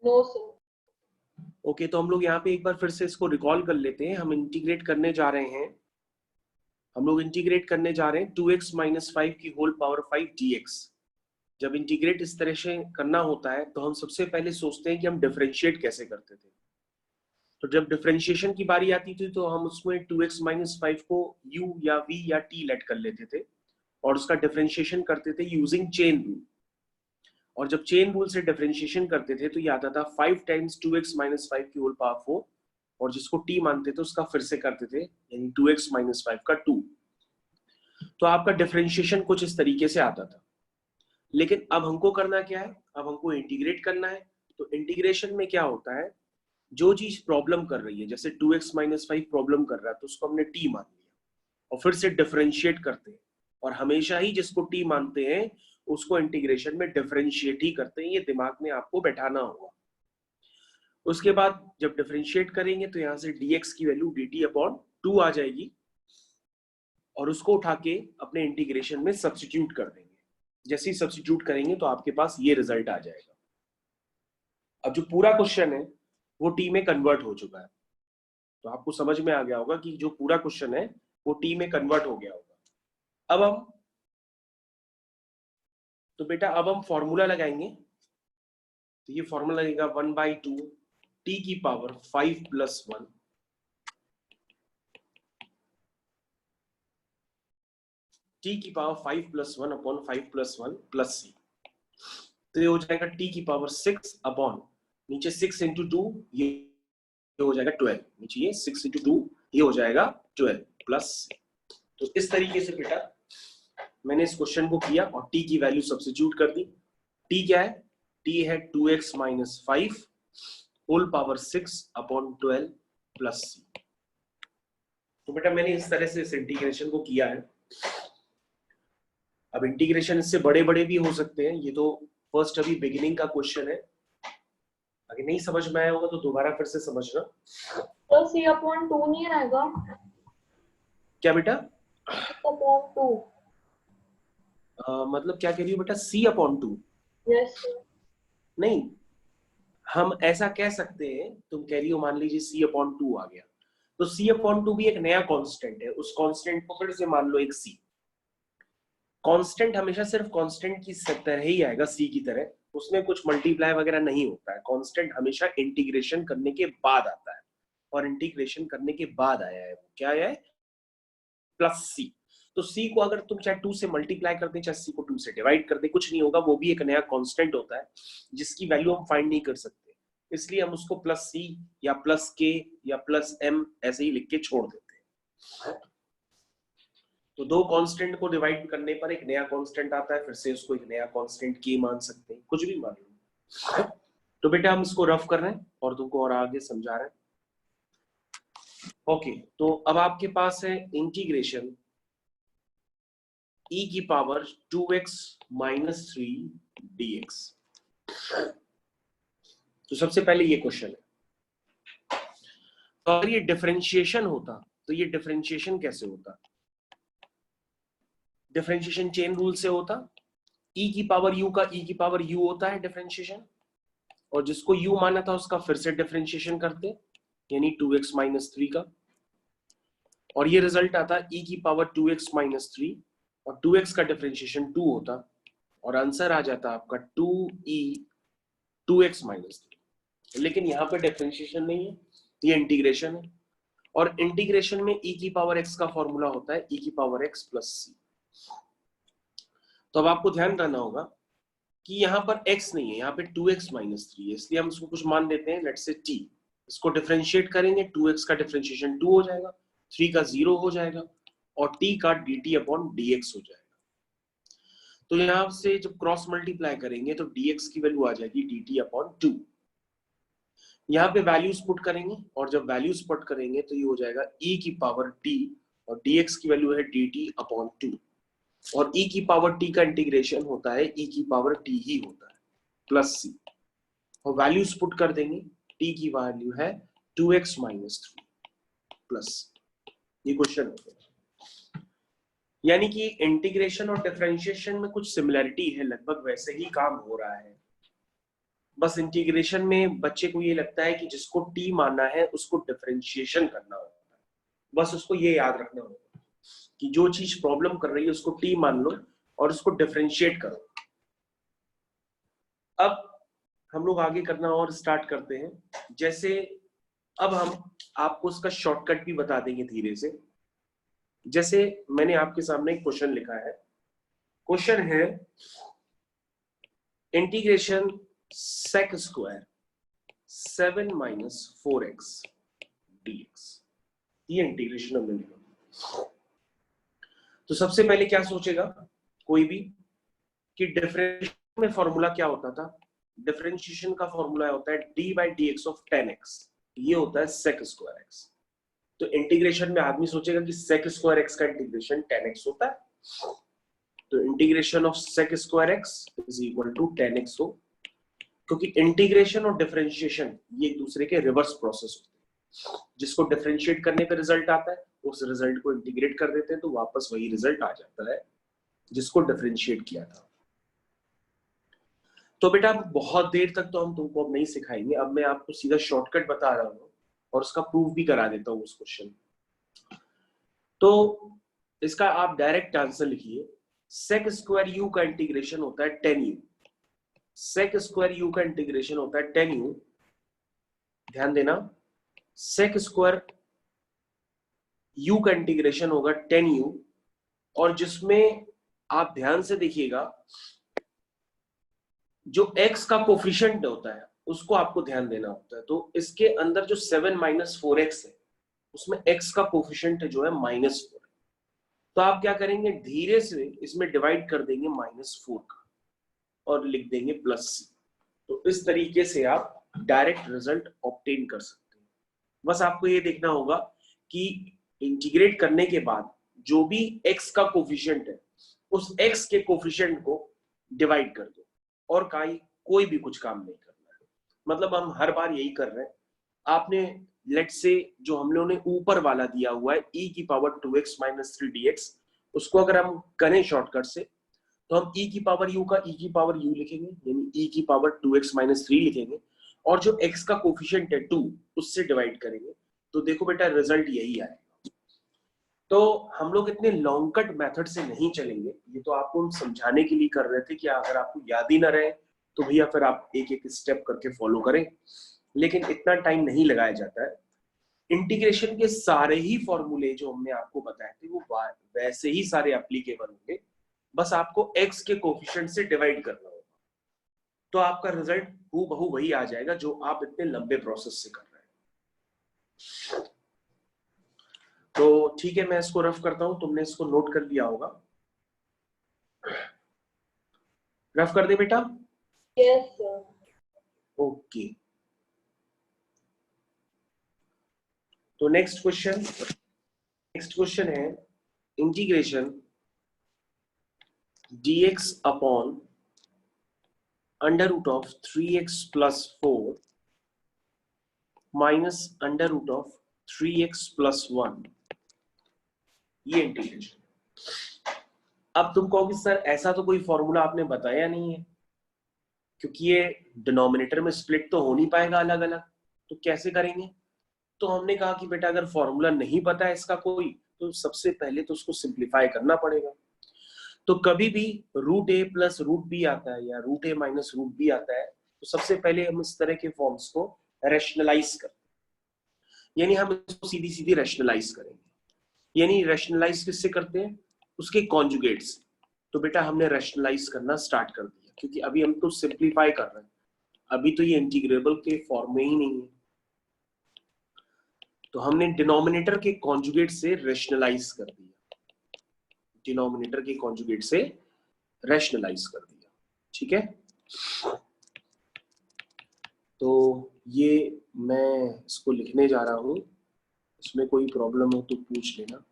No sir. Okay, तो हम लोग यहाँ पे एक बार फिर से इसको रिकॉल कर लेते हैं। हम इंटीग्रेट करने जा रहे हैं 2x माइनस 5 की होल पावर 5 dx। जब इंटीग्रेट इस तरह से करना होता है तो हम सबसे पहले सोचते हैं कि हम डिफरेंशिएट कैसे करते थे। तो जब डिफरेंशिएशन की बारी आती थी तो हम उसमें 2x माइनस 5 को u या v या t लेट कर लेते थे और उसका डिफरेंशिएशन करते थे यूजिंग चेन रूल। और जब चेन रूल से डिफरेंशिएशन करते थे तो ये आता था 5 टाइम्स 2x माइनस 5 की होल पावर 4, और जिसको t मानते थे उसका फिर से करते थे, यानी 2x माइनस 5 का 2। तो आपका डिफरेंशिएशन कुछ इस तरीके से आता था। लेकिन अब हमको करना क्या है, अब हमको इंटीग्रेट करना है। तो इंटीग्रेशन में क्या होता है, जो चीज प्रॉब्लम कर रही है, जैसे 2x माइनस 5 प्रॉब्लम कर रहा है तो उसको हमने t मान लिया और फिर से डिफरेंशिएट करते हैं। और हमेशा ही जिसको t मानते हैं उसको इंटीग्रेशन में डिफरेंशिएट ही करते हैं, ये दिमाग में आपको बैठाना होगा। उसके बाद जब डिफरेंशिएट करेंगे तो यहां से dx की वैल्यू dt अपॉन 2 आ जाएगी और उसको उठा के अपने इंटीग्रेशन में सब्स्टिट्यूट कर देंगे। जैसे ही सब्स्टिट्यूट करेंगे तो आपके पास ये रिजल्ट आ जाएगा। अब जो पूरा क्वेश्चन है वो टी में कन्वर्ट हो चुका है, तो आपको समझ में आ गया होगा कि जो पूरा क्वेश्चन है वो टी में कन्वर्ट हो गया होगा। अब हम फॉर्मूला लगाएंगे। तो ये फॉर्मूला लगेगा 1/2 टी की पावर 5 प्लस 1 टी की power 5 plus 1 upon 5 plus 1 plus C. तो ये हो जाएगा टी की पावर 6 अपॉन नीचे 6 इंटू 2, ये हो जाएगा 12, नीचे ये 6 इंटू 2 ये हो जाएगा 12 प्लस। तो इस तरीके से बेटा मैंने इस क्वेश्चन को किया और t की वैल्यू सब्स्टिट्यूट कर दी। t क्या है, t है 2x minus 5 whole power 6 upon 12 plus c। तो बेटा मैंने इस तरह से इस इंटीग्रेशन को किया है। अब इंटीग्रेशन इससे बड़े बड़े भी हो सकते हैं, ये तो फर्स्ट अभी बिगिनिंग का क्वेश्चन है। अगर नहीं समझ में आया होगा तो दोबारा फिर से समझना। तो c अपॉन 2 नहीं आएगा क्या बेटा? c upon 2। मतलब क्या कह रही हो बेटा, c अपॉन 2? Yes sir. नहीं, हम ऐसा कह सकते हैं, तुम कह रही हो मान लीजिए c अपॉन 2 आ गया, तो c अपॉन 2 भी एक नया कांस्टेंट है, उस कांस्टेंट को फिर से मान लो एक c। कांस्टेंट हमेशा सिर्फ कांस्टेंट की तरह ही आएगा, c की तरह, उसमें कुछ मल्टीप्लाई वगैरह नहीं होता है। कांस्टेंट हमेशा इंटीग्रेशन करने के बाद आता है, और इंटीग्रेशन करने के बाद आया है वो क्या है, प्लस सी। तो c को अगर तुम चाहे 2 से मल्टीप्लाई कर दे चाहे c को 2 से डिवाइड कर दे, कुछ नहीं होगा, वो भी एक नया कांस्टेंट होता है जिसकी वैल्यू हम फाइंड नहीं कर सकते, इसलिए हम उसको प्लस सी या प्लस के या प्लस एम ऐसे ही लिख के छोड़ देते हैं। तो दो कांस्टेंट को डिवाइड करने पर एक नया कांस्टेंट आता है, फिर से उसको एक नया कांस्टेंट के मान सकते हैं, कुछ भी मान लो। तो बेटा हम इसको रफ कर रहे हैं और तुमको और आगे समझा रहे हैं। ओके, तो अब आपके पास है इंटीग्रेशन e की पावर 2x माइनस 3 dx। तो सबसे पहले ये क्वेश्चन है, तो अगर ये डिफरेंशिएशन होता तो ये डिफरेंशिएशन कैसे होता? डिफरेंशिएशन चेन रूल से होता। e की पावर u का e की पावर u होता है डिफरेंशिएशन, और जिसको u माना था उसका फिर से डिफरेंशिएशन करते, यानी 2x माइनस 3 का, और ये रिजल्ट आता e की पावर 2x माइनस 3, और 2x का डिफरेंशिएशन 2 होता, और आंसर आ जाता आपका 2e 2x माइनस 3। लेकिन यहाँ पे डिफरेंशिएशन नहीं है, ये इंटीग्रेशन है, और इंटीग्रेशन में e की पावर x का फॉर्मूला होता है e की पावर x प्लस c। तो अब आपको ध्यान रखना होगा कि यहाँ पर x नहीं है, यहाँ पे 2x माइनस 3 है, इसलिए हम इसको कुछ मान देते हैं, लेट्स से t। इसको डिफरेंशिएट करेंगे, 2x का डिफरेंशिएशन 2 हो जाएगा, 3 का 0 हो जाएगा, और t का dt अपॉन dx हो जाएगा। तो यहाँ से जब क्रॉस मल्टीप्लाई करेंगे तो dx की वैल्यू आ जाएगी dt अपॉन 2। यहाँ पे वैल्यूज पुट करेंगे, और जब वैल्यूज पुट करेंगे तो ये हो जाएगा e की पावर t, और dx की वैल्यू है dt अपॉन 2, और e की पावर t का इंटीग्रेशन होता है e की पावर t ही होता है प्लस c, और वैल्यूज पुट कर देंगे, t की वैल्यू है 2x माइनस 3 प्लस। ये क्वेश्चन हो गया। यानी कि इंटीग्रेशन और डिफरेंशिएशन में कुछ सिमिलरिटी है, लगभग वैसे ही काम हो रहा है। बस इंटीग्रेशन में बच्चे को ये लगता है कि जिसको टी मानना है उसको डिफरेंशिएशन करना होता है, बस उसको ये याद रखना होगा कि जो चीज प्रॉब्लम कर रही है उसको टी मान लो और उसको डिफरेंशिएट करो। अब हम लोग आगे करना और स्टार्ट करते हैं। जैसे अब हम आपको उसका शॉर्टकट भी बता देंगे धीरे से। जैसे मैंने आपके सामने एक क्वेश्चन लिखा है, क्वेश्चन है integration sec square 7 minus 4x dx, ये इंटीग्रेशन हमने लिखा। तो सबसे पहले क्या सोचेगा कोई भी कि डिफरेंशिएशन में फॉर्मूला क्या होता था? डिफरेंशिएशन का फॉर्मूला होता है d by d x of 10x, ये होता है सेक स्क्वायर x। तो इंटीग्रेशन में आदमी सोचेगा कि सेक स्क्वायर x का इंटीग्रेशन 10x होता है, तो integration of sec square x is equal to 10x हो, क्योंकि इंटीग्रेशन और डिफरेंशिएशन ये एक दूसरे के रिवर्स प्रोसेस होते हैं। जिसको डिफरेंशिएट करने पे रिजल्ट आता है उस रिजल्ट को इंटीग्रेट कर देते हैं तो वापस वही रिजल्ट आ जाता है जिसको डिफरेंशिएट किया था। तो बेटा बहुत देर तक तो हम तुमको अब नहीं सिखाएंगे, अब मैं आपको सीधा शॉर्टकट बता रहा हूँ और उसका प्रूफ भी करा देता हूँ उस क्वेश्चन। तो इसका आप डायरेक्ट आंसर लिखिए, सेक स्क्वायर यू का इंटीग्रेशन होता है 10u, सेक स्क्वायर यू का इंटीग्रेशन होता है 10u, ध्यान देना, सेक स्क्वायर यू का इंटीग्रेशन होगा 10u, और जिसमें आप ध्यान से देखिएगा जो x का कोफिशिएंट होता है उसको आपको ध्यान देना होता है। तो इसके अंदर जो 7 माइनस 4x है उसमें x का कोफिशिएंट जो है -4, तो आप क्या करेंगे धीरे से इसमें डिवाइड कर देंगे -4 का और लिख देंगे +c। तो इस तरीके से आप डायरेक्ट रिजल्ट ऑब्टेन कर सकते हैं। बस आपको ये देखना होगा कि इंटीग्रेट करने के बाद जो भी x का कोफिशिएंट है उस x के कोफिशिएंट को डिवाइड कर दो, और कोई भी कुछ काम नहीं करना है। मतलब हम हर बार यही कर रहे हैं। आपने लेट से जो हम लोगों ने ऊपर वाला दिया हुआ है e की पावर 2x माइनस 3 dx, उसको अगर हम करें शॉर्टकट से तो हम e की पावर u का e की पावर u लिखेंगे, यानी e की पावर 2x माइनस 3 लिखेंगे, और जो x का कोफिशिएंट है 2 उससे डिवाइड करेंगे। तो देखो बेटा रिजल्ट यही आएगा। तो हम लोग इतने लॉन्ग कट मेथड से नहीं चलेंगे, ये तो आपको हम समझाने के लिए कर रहे थे कि अगर आपको याद ही ना रहे तो भैया फिर आप एक एक स्टेप करके फॉलो करें, लेकिन इतना टाइम नहीं लगाया जाता है। इंटीग्रेशन के सारे ही फॉर्मूले जो हमने आपको बताए थे वो वैसे ही सारे एप्लीकेबल होंगे, बस आपको x के कोफिशिएंट से डिवाइड करना होगा, तो आपका रिजल्ट हूबहू वही आ जाएगा जो आप इतने लंबे प्रोसेस से कर रहे हैं। तो ठीक है, मैं इसको रफ करता हूं, तुमने इसको नोट कर लिया होगा। रफ कर दे बेटा। Yes sir. ओके, तो नेक्स्ट क्वेश्चन है integration dx upon under root of 3x plus 4 minus under root of 3x plus 1, ये इंटीग्रेशन। अब तुम कहोगे सर ऐसा तो कोई फॉर्मूला आपने बताया नहीं है, क्योंकि ये डिनोमिनेटर में स्प्लिट तो हो नहीं पाएगा अलग अलग, तो कैसे करेंगे? तो हमने कहा कि बेटा अगर फॉर्मूला नहीं पता है इसका कोई, तो सबसे पहले तो उसको सिंप्लीफाई करना पड़ेगा। तो कभी भी रूट ए प्लस रूट बी आता है या रूट ए माइनस रूट बी आता है, तो सबसे पहले हम इस तरह के फॉर्म्स को रैशनलाइज करते हैं, यानी हम इसको सीधी सीधी रैशनलाइज करेंगे। यानी रैशनलाइज किससे करते हैं? उसके कॉन्जुगेट से। तो बेटा हमने रैशनलाइज करना स्टार्ट कर दिया, क्योंकि अभी हम तो सिंप्लीफाई कर रहे हैं, अभी तो ये इंटीग्रेबल के फॉर्म में ही नहीं है। तो हमने डिनोमिनेटर के कॉन्जुगेट से रैशनलाइज कर दिया, डिनोमिनेटर के कॉन्जुगेट से रैशनलाइज कर दिया, ठीक है। तो ये मैं इसको लिखने जा रहा हूं, इसमें कोई प्रॉब्लम हो तो पूछ लेना।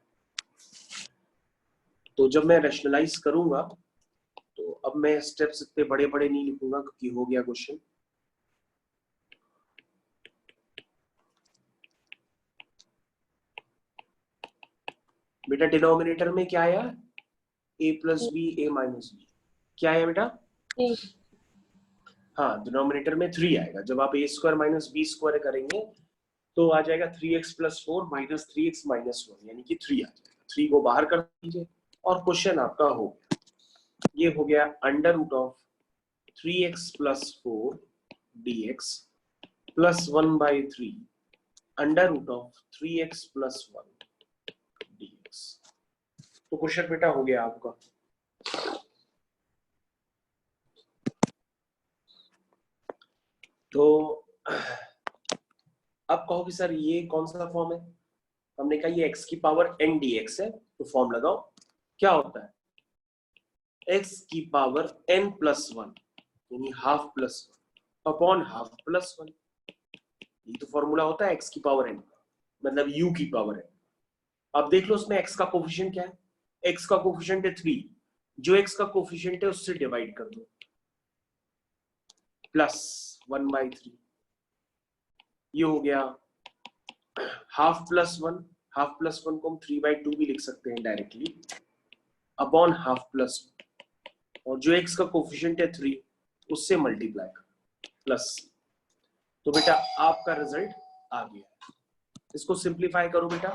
तो जब मैं रैशनलाइज करूंगा तो अब मैं स्टेप्स इतने बड़े बड़े नहीं लिखूंगा क्योंकि हो गया क्वेश्चन। बेटा डिनोमिनेटर में क्या आया? a plus b a minus b, क्या आया बेटा? हाँ, डिनोमिनेटर में 3 आएगा। जब आप a square minus b square करेंगे तो आ जाएगा 3x plus 4 minus 3x minus 1, यानी कि 3 आ जाएगा। 3 को बाहर कर दीजिए और क्वेश्चन आपका हो गया। ये हो गया under root of 3x plus 4 dx plus 1/3 under root of 3x plus 1 dx। तो क्वेश्चन बेटा हो गया आपका। तो अब कहो कि सर ये कौन सा फॉर्म है? हमने कहा ये x की पावर n dx है, तो फॉर्म लगाओ। क्या होता है? x की पावर n प्लस 1 यानी half plus 1 upon half plus 1। ये तो फॉर्मूला होता है x की पावर n, मतलब u की पावर n। अब देख लो उसमें x का कोफिशिएंट क्या है? x का कोफिशिएंट है 3, जो x का कोफिशिएंट है उससे डिवाइड कर दो, प्लस 1/3। ये हो गया हाफ प्लस 1। हाफ प्लस 1 को हम 3/2 भी लिख सकते हैं डायरेक्टली, अपॉन हाफ प्लस 1, और जो x का कोफिशिएंट है 3 उससे मल्टीप्लाई कर प्लस। तो बेटा आपका रिजल्ट आ गया। इसको सिंप्लीफाई करो बेटा।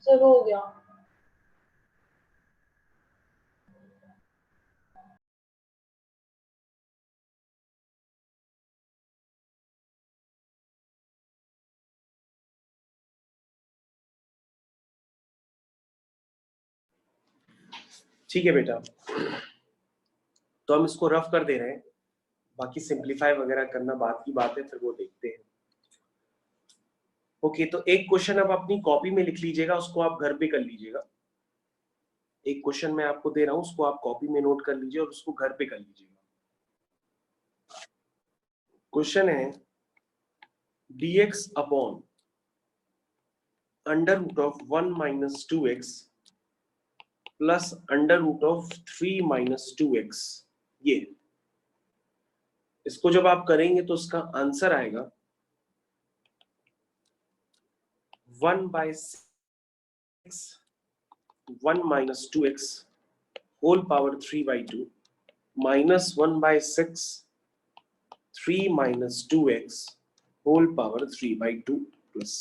सर हो गया। ठीक है बेटा, तो हम इसको रफ कर दे रहे हैं, बाकी सिंप्लीफाई वगैरह करना बात की बात है, फिर वो देखते हैं। ओके, तो एक क्वेश्चन अब अपनी कॉपी में लिख लीजिएगा, उसको आप घर पे कर लीजिएगा। एक क्वेश्चन मैं आपको दे रहा हूं, उसको आप कॉपी में नोट कर लीजिए और उसको घर पे कर लीजिएगा। क्वेश्चन है dx upon under root of 1 minus 2x plus under root of 3 minus 2x। ये इसको जब आप करेंगे तो उसका आंसर आएगा 1/6 1 minus 2x whole power 3/2 minus 1/6 3 minus 2x whole power 3/2 plus.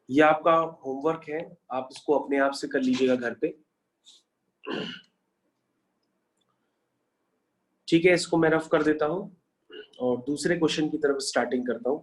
ये आपका होमवर्क है, आप इसको अपने आप से कर लीजिएगा घर पे। ठीक है, इसको मैं रफ कर देता हूं और दूसरे क्वेश्चन की तरफ स्टार्टिंग करता हूं।